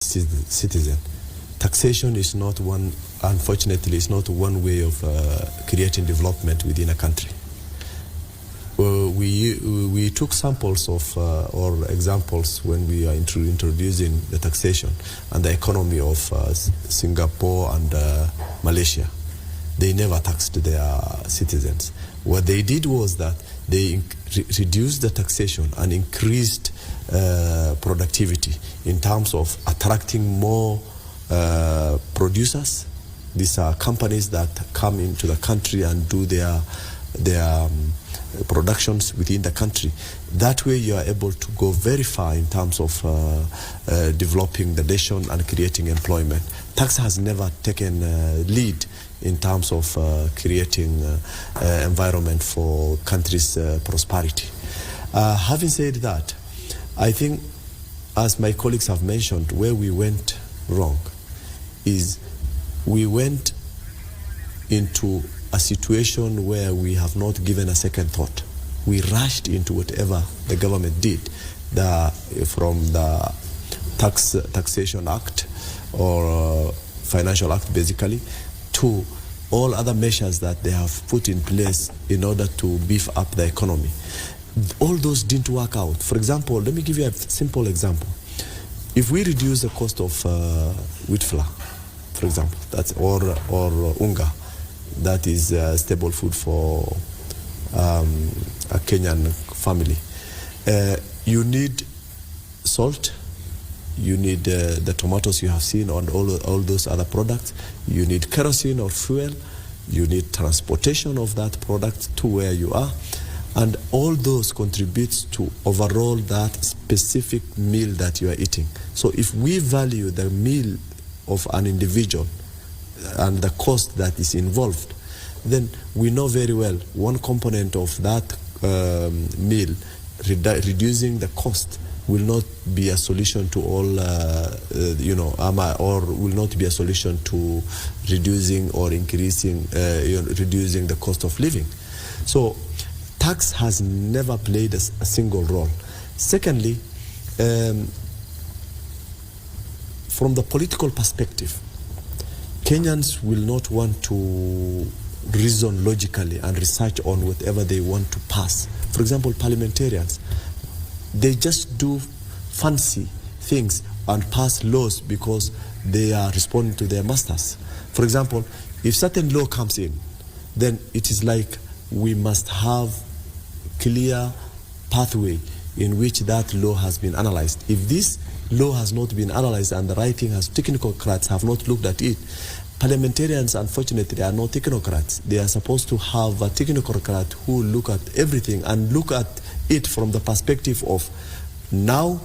citizen. Taxation is not one, unfortunately, is not one way of creating development within a country. We took samples of or examples when we are introducing the taxation and the economy of Singapore and Malaysia. They never taxed their citizens. What they did was that they reduced the taxation and increased productivity in terms of attracting more producers. These are companies that come into the country and do their productions within the country. That way you are able to go very far in terms of developing the nation and creating employment. Tax has never taken lead in terms of creating environment for countries' prosperity. Having said that, I think, as my colleagues have mentioned, where we went wrong is we went into a situation where we have not given a second thought. We rushed into whatever the government did, from the Taxation Act or Financial Act basically, to all other measures that they have put in place in order to beef up the economy. All those didn't work out. For example, let me give you a simple example. If we reduce the cost of wheat flour, for example, that's or unga, that is staple food for a Kenyan family. You need salt, you need the tomatoes you have seen on all those other products, you need kerosene or fuel, you need transportation of that product to where you are, and all those contributes to overall that specific meal that you are eating. So if we value the meal of an individual and the cost that is involved, then we know very well one component of that meal, reducing the cost, will not be a solution to all, or will not be a solution to reducing or increasing, reducing the cost of living. So tax has never played a single role. Secondly, from the political perspective, Kenyans will not want to reason logically and research on whatever they want to pass. For example, parliamentarians, they just do fancy things and pass laws because they are responding to their masters. For example, if certain law comes in, then it is like we must have clear pathway in which that law has been analyzed. If this law has not been analyzed and the writing has, technocrats have not looked at it, parliamentarians, unfortunately, are not technocrats. They are supposed to have a technocrat who look at everything and look at it from the perspective of now,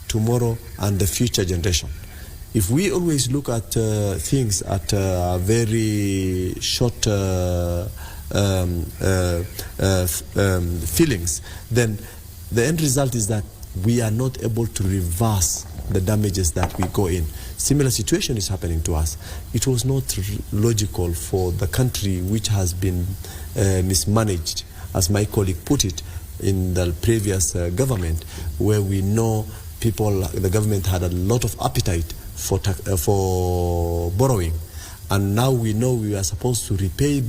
tomorrow, and the future generation. If we always look at things at very short feelings, then the end result is that we are not able to reverse the damages that we go in. Similar situation is happening to us. It was not logical for the country which has been mismanaged, as my colleague put it, in the previous government, where we know the government had a lot of appetite for borrowing, and now we know we are supposed to repay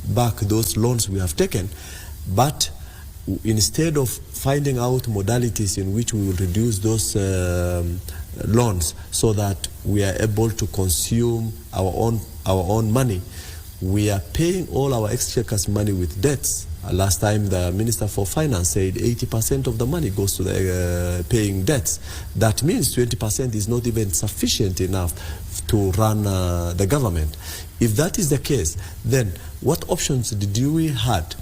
back those loans we have taken, but instead of finding out modalities in which we will reduce those loans so that we are able to consume our own money, we are paying all our exchequer's money with debts. Last time the Minister for Finance said 80% of the money goes to the paying debts. That means 20% is not even sufficient enough to run the government. If that is the case, then what options did we had?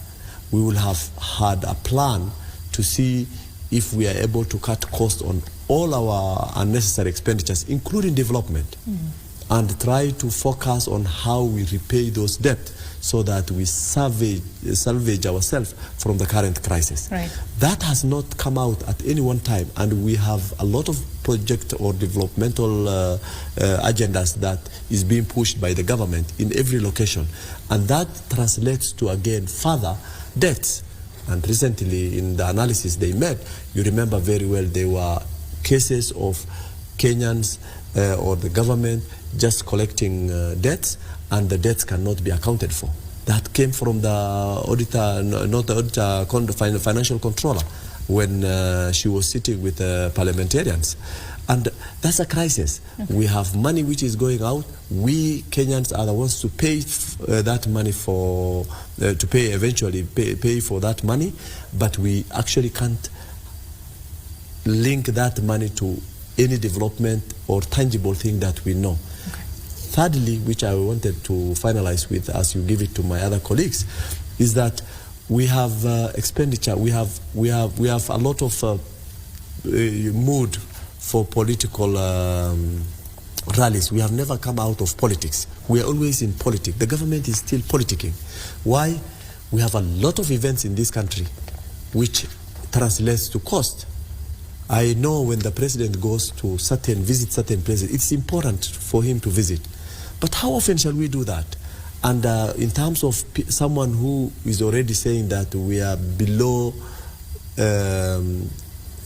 We will have had a plan to see if we are able to cut costs on all our unnecessary expenditures, including development, and try to focus on how we repay those debts so that we salvage ourselves from the current crisis. Right. That has not come out at any one time, and we have a lot of project or developmental agendas that is being pushed by the government in every location, and that translates to, again, further debts. And recently, in the analysis they made, you remember very well, there were cases of Kenyans or the government just collecting debts, and the debts cannot be accounted for. That came from the auditor, not the auditor, financial controller, when she was sitting with parliamentarians. And that's a crisis. Okay. We have money which is going out. We Kenyans are the ones to pay that money for, to pay eventually, pay for that money, but we actually can't link that money to any development or tangible thing that we know. Okay. Thirdly, which I wanted to finalize with as you give it to my other colleagues, is that we have expenditure. We have a lot of mood for political rallies. We have never come out of politics. We are always in politics. The government is still politicking. Why? We have a lot of events in this country which translates to cost. I know when the president goes to visit certain places, it's important for him to visit. But how often shall we do that? And in terms of someone who is already saying that we are below,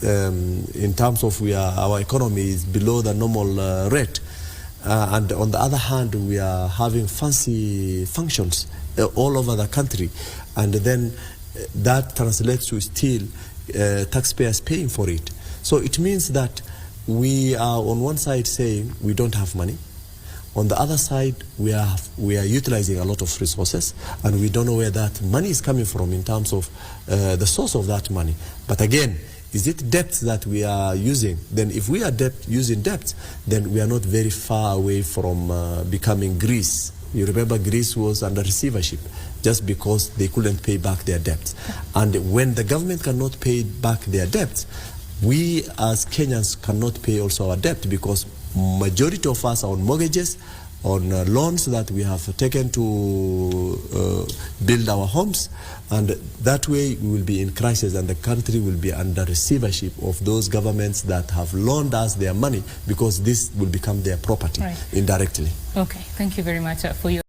in terms of our economy is below the normal rate, and on the other hand we are having fancy functions all over the country, and then that translates to still taxpayers paying for it. So it means that we are on one side saying we don't have money. On the other side, we are utilizing a lot of resources, and we don't know where that money is coming from in terms of the source of that money. But again, is it debts that we are using? Then if we are using debts, then we are not very far away from becoming Greece. You remember Greece was under receivership just because they couldn't pay back their debts. And when the government cannot pay back their debts, we as Kenyans cannot pay also our debt, because majority of us are on mortgages, on loans that we have taken to build our homes, and that way we will be in crisis, and the country will be under receivership of those governments that have loaned us their money, because this will become their property indirectly. Okay, thank you very much for your